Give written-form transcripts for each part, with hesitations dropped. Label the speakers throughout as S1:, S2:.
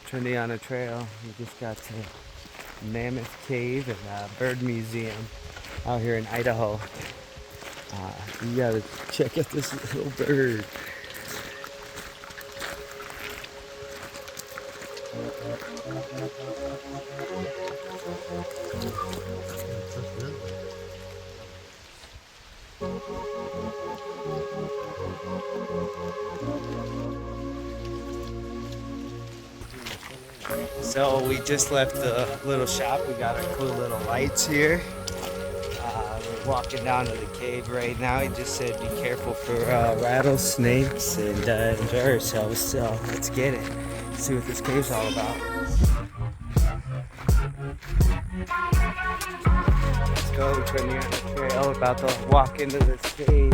S1: Trendiana Trail. We just got to Mammoth Cave and Bird Museum out here in Idaho. You gotta check out this little bird. So we just left the little shop. We got our cool little lights here. We're walking down to the cave right now. He just said be careful for rattlesnakes and enjoy ourselves. So let's get it. See what this cave's all about. Let's go. We're turning on the trail. About to walk into this cave.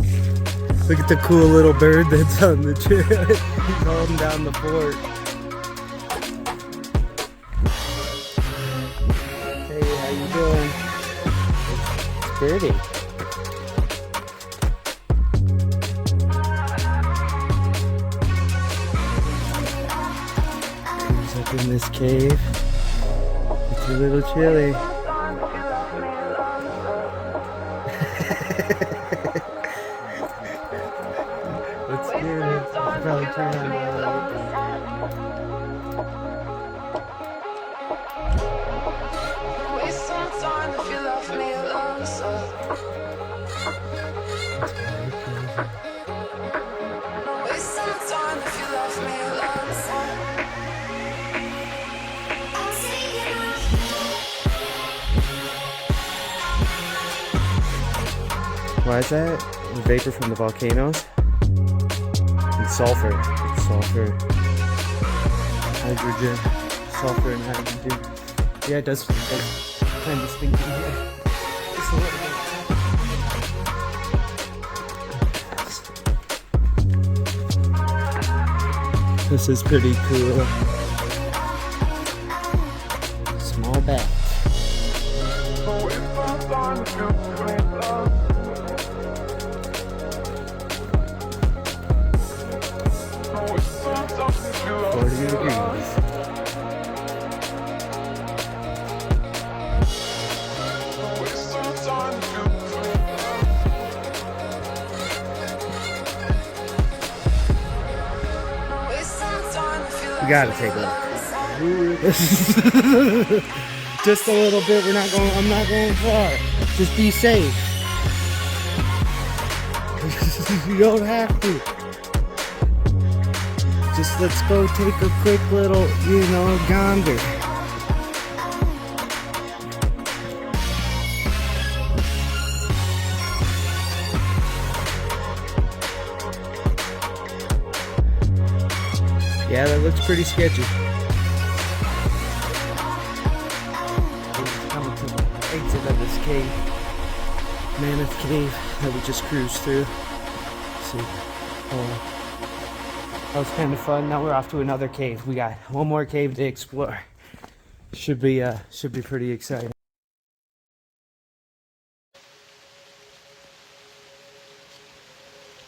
S1: Look at the cool little bird that's on the trail. He's holding down the fort. Hey, how you doing? It's pretty. He's up in this cave. It's a little chilly. Let's get it. Let's probably turn on the light. Why is that? The vapor from the volcanoes? And sulfur. It's sulfur. Hydrogen. Sulfur and hydrogen. Yeah, it does kind of stink in here. Just a little bit. This is pretty cool. Small bat. We gotta take a look. Just a little bit. I'm not going far. Just be safe. You don't have to. Just let's go take a quick little, gander. Yeah, that looks pretty sketchy. We're coming to the exit of this cave, Mammoth Cave, that we just cruised through. Let's see. That was kind of fun. Now we're off to another cave. We got one more cave to explore. Should be pretty exciting.